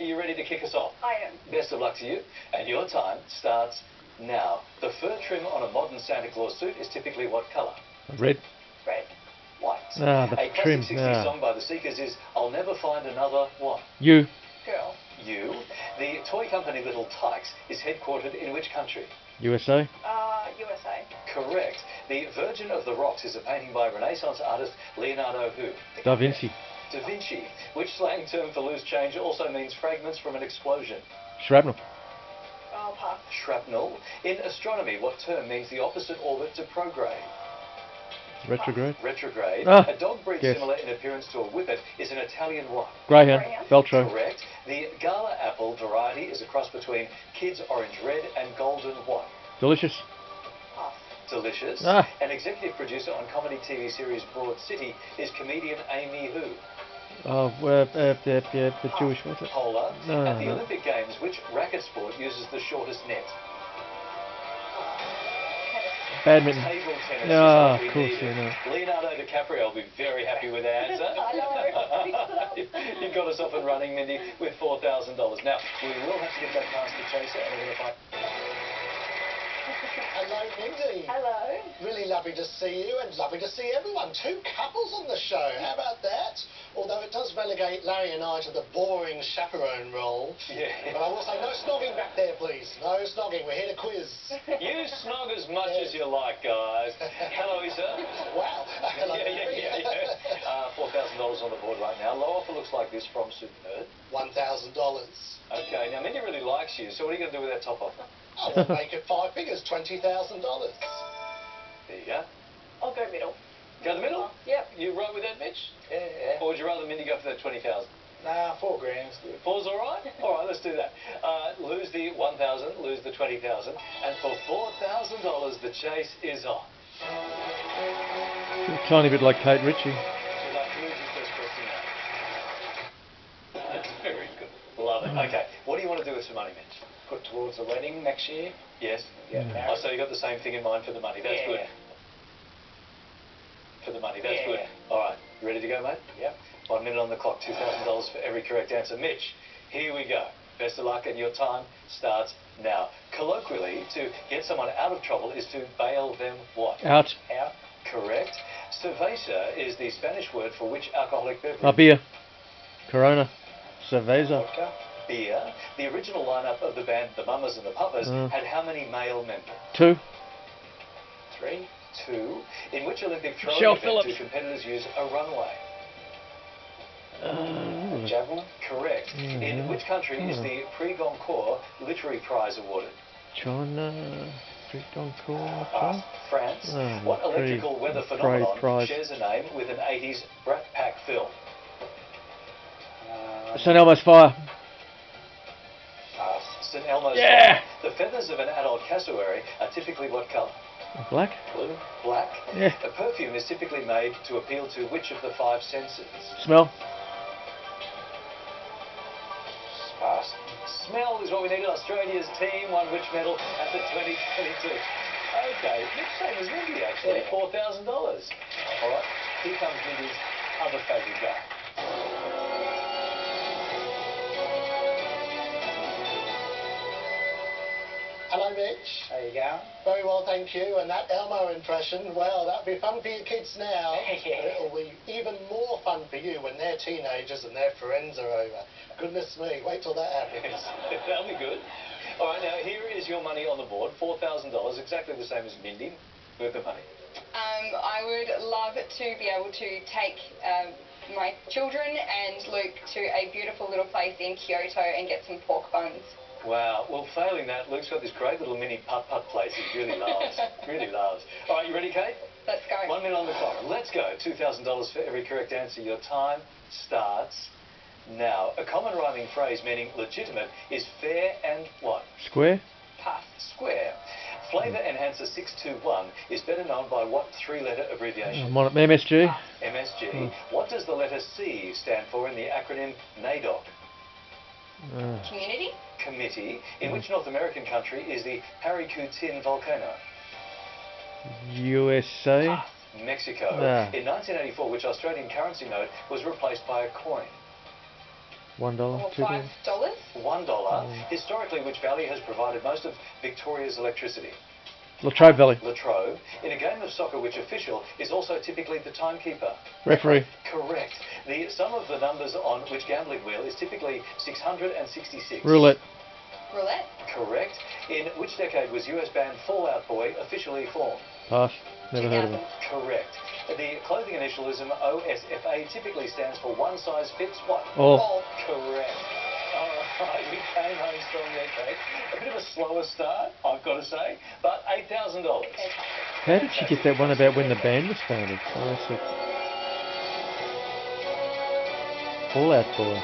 Are you ready to kick us off? I am. Best of luck to you, and your time starts now. The fur trim on a modern Santa Claus suit is typically what colour? Red. Red. White. Ah, the A classic trim. 60s song by the Seekers is I'll Never Find Another what? You. Girl. You. The toy company Little Tykes is headquartered in which country? USA. USA. Correct. The Virgin of the Rocks is a painting by Renaissance artist Leonardo who? Da Vinci. Da Vinci. Which slang term for loose change also means fragments from an explosion? Shrapnel. Oh, pass. Shrapnel. In astronomy, what term means the opposite orbit to prograde? Retrograde. Retrograde. Ah, A dog breed yes. similar in appearance to a whippet is an Italian what? Greyhound. Greyhound. Veltro. Correct. The Gala apple variety is a cross between Kids Orange Red and Golden what? Delicious. Pass. Delicious. Ah. An executive producer on comedy TV series Broad City is comedian Amy who? Oh, the Jewish, what's it? Polar. No, At the no. Olympic Games, which racket sport uses the shortest net? Badminton. Table tennis. Ah, is what we of course, needed. yeah, no. Leonardo DiCaprio will be very happy with that answer. I know. You got us off and running, Mindy, with $4,000. Now, we will have to get that past the chaser, and we're going to find... Hello, Mindy. Hello. Really lovely to see you and lovely to see everyone. 2 couples on the show. How about that? Although it does relegate Larry and I to the boring chaperone role. Yeah. But I will say no snogging back there, please. No snogging. We're here to quiz. You snog as much as you like, guys. Hello, Isa. Wow. Hello, Larry. $4,000 on the board right now. Low offer looks like this from SuperNerd. $1,000. Okay, now Mindy really likes you, so what are you going to do with that top offer? I will make it 5 figures, $20,000. There you go. I'll go middle. Go the middle? Yep. You right with that, Mitch? Yeah. Or would you rather Mindy go for that 20,000? Nah, 4 grand's good. Four's all right? All right, let's do that. Lose the 1,000, lose the 20,000, and for $4,000, the chase is on. A tiny bit like Kate Ritchie. Would you like to lose your first question now? That's very good. Love it. Okay, what do you want to do with some money, Mitch? Put towards the wedding next year. Yes? Get Oh, married. so you got the same thing in mind for the money. That's good. For the money, that's good. All right, you ready to go, mate? Yep. 1 minute on the clock, $2,000 for every correct answer. Mitch, here we go. Best of luck, and your time starts now. Colloquially, to get someone out of trouble is to bail them what? Out. Out. Correct. Cerveza is the Spanish word for which alcoholic beverage? Beer. Corona. Cerveza. Vodka. Beer. The original lineup of the band The Mamas and the Papas Mm. had how many male members? 2. 3. 2. In which Olympic throwing Michelle event Phillips. do competitors use a runway? Javelin. Correct. In which country is the Prix Goncourt Literary Prize awarded? China. Goncourt. France. Oh, What electrical weather phenomenon prize. shares a name with an 80s Brat Pack film? St Elmo's Fire. St Elmo's Yeah. Fire. The feathers of an adult cassowary are typically what colour? Black. Blue? Black? Yeah. A perfume is typically made to appeal to which of the 5 senses? Smell. Pass. Smell is what we needed. Australia's team won which medal at the 2022? Okay, same as Mindy actually, Yeah. $4,000. All right, here comes Mindy's other favourite guy. Hello, Mitch. There you go. Very well, thank you. And that Elmo impression, well, that'll be fun for your kids now. Yeah. It'll be even more fun for you when they're teenagers and their friends are over. Goodness me, wait till that happens. That'll be good. All right, now here is your money on the board, $4,000, exactly the same as Mindy. With the money. I would love to be able to take my children and Luke to a beautiful little place in Kyoto and get some pork buns. Wow. Well, failing that, Luke's got this great little mini putt-putt place he really loves. Really loves. All right, you ready, Kate? Let's go. 1 minute on the clock. Let's go. $2,000 for every correct answer. Your time starts now. A common rhyming phrase meaning legitimate is fair and what? Square. Pass. Square. Flavour Enhancer 621 is better known by what 3-letter abbreviation? MSG. MSG. What does the letter C stand for in the acronym NAIDOC? Community? Committee. In which North American country is the Harikutin volcano? USA. Mexico. Ah. In 1984, which Australian currency note was replaced by a coin? $1, Or $2. $5. $1. Historically, which valley has provided most of Victoria's electricity? Latrobe Valley. Latrobe. In a game of soccer, which official is also typically the timekeeper? Referee. Correct. The sum of the numbers on which gambling wheel is typically 666? Roulette. Roulette. Correct. In which decade was US band Fall Out Boy officially formed? Pass. Never heard of it. Correct. The clothing initialism OSFA typically stands for one size fits what? All. All. Correct. All right, we came home strong there, Kate. A bit of a slower start, I've got to say, but $8,000. How did she get that one about when the band was founded? Oh, that's it. Fall Out Boy.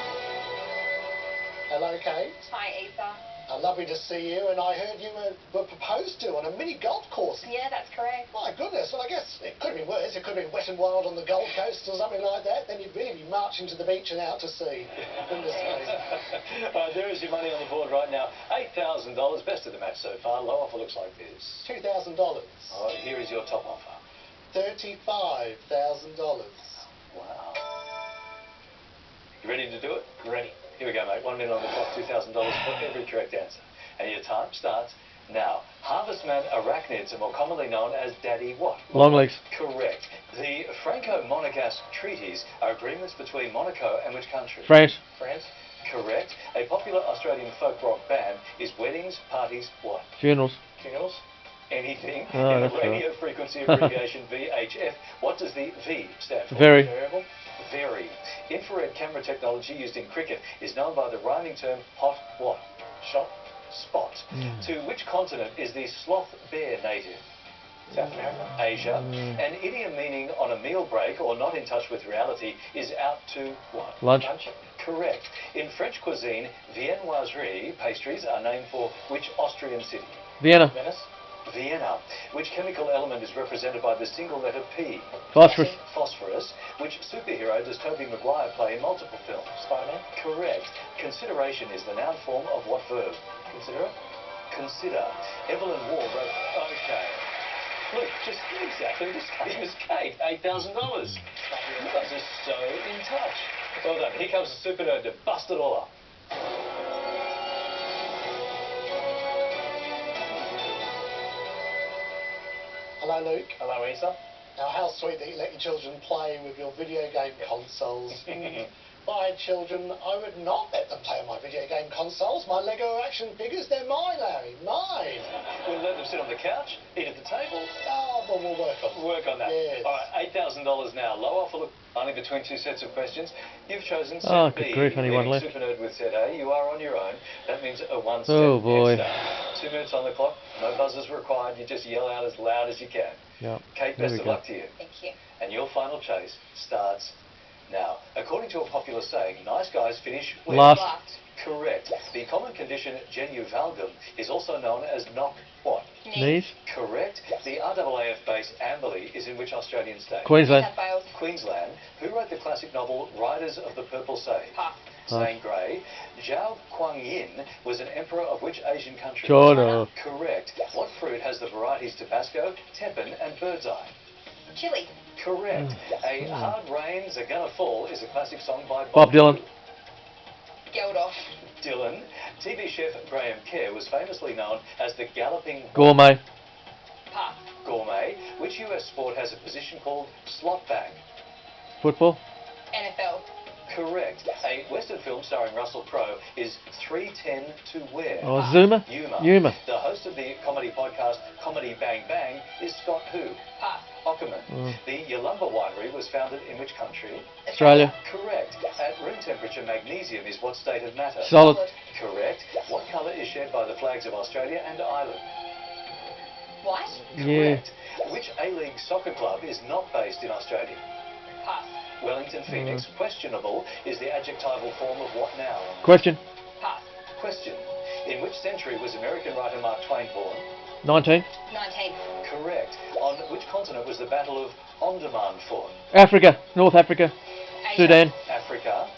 Hello, Kate. Hi, Ether. Lovely to see you, and I heard you were proposed to on a mini golf course. Yeah, that's correct. My goodness, well, I guess it could have been worse. It could have been wet and wild on the Gold Coast or something like that. Then you'd really be marching to the beach and out to sea. Goodness me. There is your money on the board right now. $8,000. Best of the match so far. Low offer looks like this. $2,000. Oh, here is your top offer. $35,000. Wow. You ready to do it? Ready. Here we go, mate. 1 minute on the clock, $2,000 for every correct answer. And your time starts now. Harvestman arachnids are more commonly known as daddy what? Longlegs. Correct. The Franco-Monegasque treaties are agreements between Monaco and which country? France. France. Correct. A popular Australian folk rock band is weddings, parties, what? Funerals. Funerals? Anything. Oh, In the that's right. radio frequency abbreviation VHF, what does the V stand for? Very. Variable. Very. Infrared camera technology used in cricket is known by the rhyming term hot what? Shot? Spot. To which continent is the sloth bear native? South America. Asia. An idiom meaning on a meal break or not in touch with reality is out to what? Lunch. Correct. In French cuisine, viennoiserie pastries are named for which Austrian city? Vienna. Venice. Vienna. Which chemical element is represented by the single letter P? Phosphorus. Phosphorus. Which superhero does Tobey Maguire play in multiple films? Spider-Man. Correct. Consideration is the noun form of what verb? Consider it. Consider. Evelyn Waugh wrote... Okay. Look, just exactly the same as Kate. $8,000. You guys are so in touch. Well done. Here comes the SuperNerd to bust it all up. Hello, Luke. Hello, Isa. Now, how sweet that you let your children play with your video game consoles. My children, I would not let them play on my video game consoles. My Lego action figures, they're mine, Larry. Mine. We'll let them sit on the couch, eat at the table. Oh, well, we'll work on that. Yes. All right, $8,000 now. Low offer, look, only between two sets of questions. You've chosen set Oh, B. good grief, only one leaving left. SuperNerd with set A. You are on your own. That means a one-step Oh, boy. head start. 2 minutes on the clock. No buzzers required. You just yell out as loud as you can. Yep. Kate, There best we of go. luck to you. Thank you. And your final chase starts now. According to a popular saying, nice guys finish where? Last. Last. Correct. The common condition genu valgum is also known as knock what? Knees. Correct. The RAAF base Amberley is in which Australian state? Queensland. South Wales. Queensland. Who wrote the classic novel Riders of the Purple Sage? Pass. Zane Grey. Zhao Kuang-yin was an emperor of which Asian country? China. Correct. What fruit has the varieties Tabasco, Tepin and Bird's Eye? Chili. Correct. A Hard Rains Are Gonna Fall is a classic song by Bob Dylan. Geldof. Dylan. TV chef Graham Kerr was famously known as the Galloping Gourmet. Pass. Gourmet. Which US sport has a position called slot bag? Football. NFL. Correct. A Western film starring Russell Crowe is 3:10 to where? Oh, Zuma. Yuma. The host of the comedy podcast Comedy Bang Bang is Scott who? Pass. Ockerman. The Yalumba winery was founded in which country? Australia. Correct. At room temperature, magnesium is what state of matter? Solid. Correct. What colour is shared by the flags of Australia and Ireland? White. Yeah. Correct. Which A-League soccer club is not based in Australia? Pass. Wellington Phoenix. Questionable is the adjectival form of what noun? Question. Pass. Question. In which century was American writer Mark Twain born? 19. 19. Correct. On which continent was the Battle of Omdurman fought? Africa. North Africa. Asia. Sudan. Africa.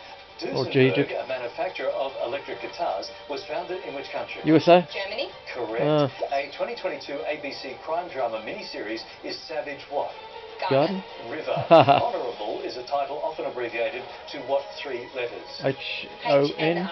Or Duesenberg, Egypt. a manufacturer of electric guitars, was founded in which country? USA. Germany. Correct. A 2022 ABC crime drama miniseries is Savage what? Garden. River. Honourable is a title often abbreviated to what three letters? H-O-N.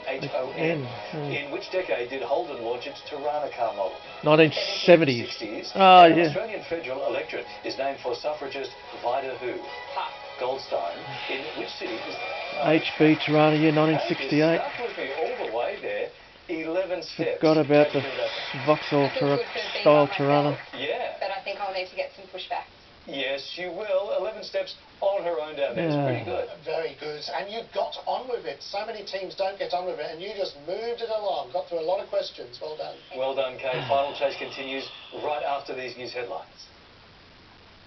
H-O-N. In which decade did Holden launch its Torana car model? 1970s. 60s. Oh, The yeah. Australian federal electorate is named for suffragist Vida who? Pass. Goldstein. In which city is... HB Toranas, yeah, You 1968. stuck with me all the way there. 11 steps. Forgot about the Take me back. Vauxhall I feel good for being style by Torana. myself, Yeah. but I think I'll need to get some pushback. Yes, you will. 11 steps on her own down there. It's pretty good. Very good. And you got on with it. So many teams don't get on with it, and you just moved it along. Got through a lot of questions. Well done. Well done, Kate. Final chase continues right after these news headlines.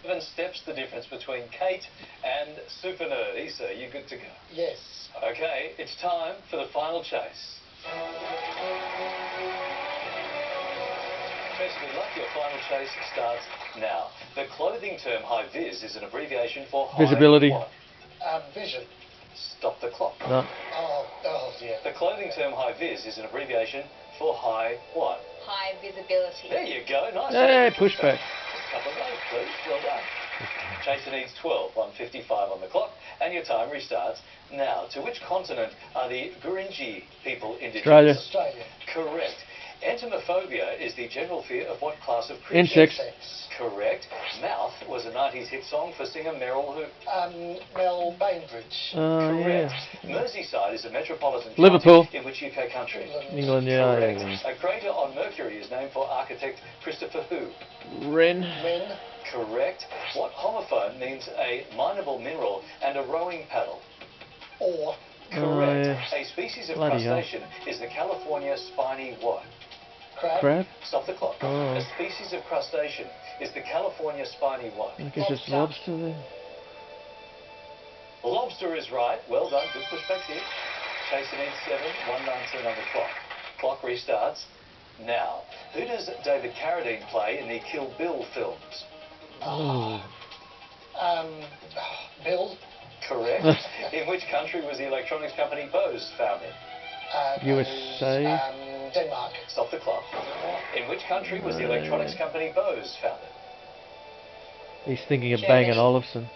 11 steps the difference between Kate and SuperNerd. Issa, you good to go? Yes. Okay, it's time for the final chase. Tracy, good luck. Your final chase starts now. The clothing term high vis is an abbreviation for high Visibility. what? Vision. Stop the clock. No. Oh dear. The clothing term high vis is an abbreviation for high what? High visibility. There you go. Nice. Hey, pushback. Just a couple of those, please. Well done. Chaser needs 12, 1:55 on the clock, and your time restarts now. To which continent are the Gurindji people indigenous? Australia. Australia. Correct. Entomophobia is the general fear of what class of creature? Insects. Correct. Mouth was a 90s hit song for singer Merrill who? Mel Bainbridge. Correct. Yeah. Merseyside is a metropolitan Liverpool. county in which UK country? England, yeah. Correct. Yeah. A crater on Mercury is named for architect Christopher who? Wren. Men. Correct. What homophone means a mineable mineral and a rowing paddle? Or. Correct. yeah. A species of Bloody hell. crustacean is the California spiny what? Crab. Crab. Stop the clock. Oh. A species of crustacean is the California spiny what? I guess it's lobster then. Lobster is right. Well done. Good pushback here. Chaser needs 7, 1:19 on the clock. Clock restarts now. Who does David Carradine play in the Kill Bill films? Oh. Bill. Correct. In which country was the electronics company Bose founded? USA. Denmark. Stop the clock. In which country was the electronics company Bose founded? He's thinking of Germany. Bang & Olufsen.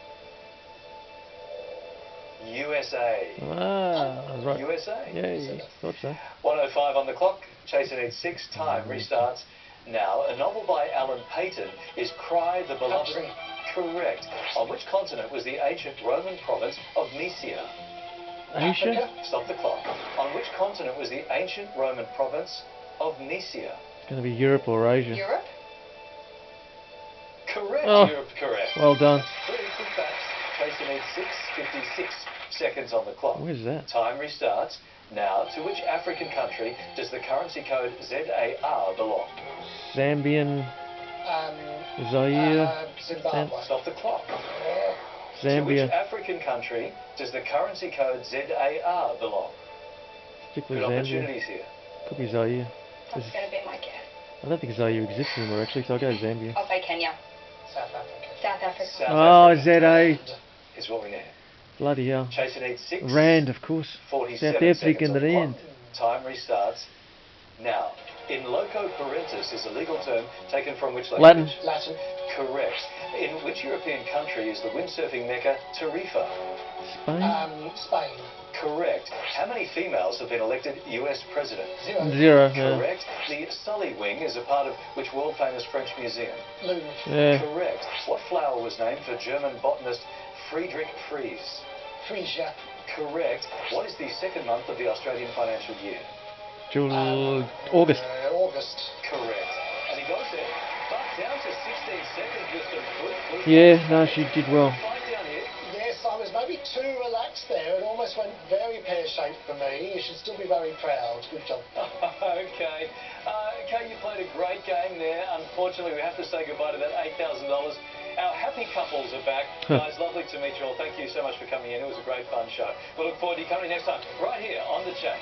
USA. Ah, I was right. USA. Yeah, thought so. 1:05 on the clock. Chaser needs 6. Time restarts now. A novel by Alan Paton is Cry the Beloved. Country. Correct. On which continent was the ancient Roman province of Mysia? Asia? Africa. Stop the clock. On which continent was the ancient Roman province of Mysia? It's going to be Europe or Asia. Europe? Correct. Oh. Europe, correct. Well done. Pretty good facts. Chaser needs 56 seconds on the clock. Where's that? Time restarts now. To which African country does the currency code ZAR belong? Zambian, Zaire, Zimbabwe. Stop the clock. To Zambia, which African country does the currency code ZAR belong? Good particularly Zambia. opportunities here. Could be Zaire. That's going to be my guess. I don't think Zaire exists anymore actually, so I'll go Zambia. I'll say Kenya. South Africa. South Africa. South Oh, Africa ZA. is what we need. Bloody hell. Chaser needs 6. Rand, of course. 47 South Africa seconds and on the the Rand. clock. Time restarts now. In loco parentis is a legal term taken from which language? Latin. Latin. Correct. In which European country is the windsurfing mecca Tarifa? Spain? Spain. Correct. How many females have been elected US president? 0. 0. Yeah. Correct. The Sully Wing is a part of which world-famous French museum? Louvre. Yeah. Correct. What flower was named for German botanist Friedrich Fries? Frisia. Correct. What is the second month of the Australian financial year? August. August. Correct. And he goes there, but down to 16 seconds with some good. Yeah, no, she did well. Fight down here. Yes, I was maybe too relaxed there. It almost went very pear-shaped for me. You should still be very proud. Good job. Okay. Kate, you played a great game there. Unfortunately, we have to say goodbye to that $8,000. Our happy couples are back. Guys, lovely to meet you all. Thank you so much for coming in. It was a great fun show. We'll look forward to you coming next time, right here on The Chat.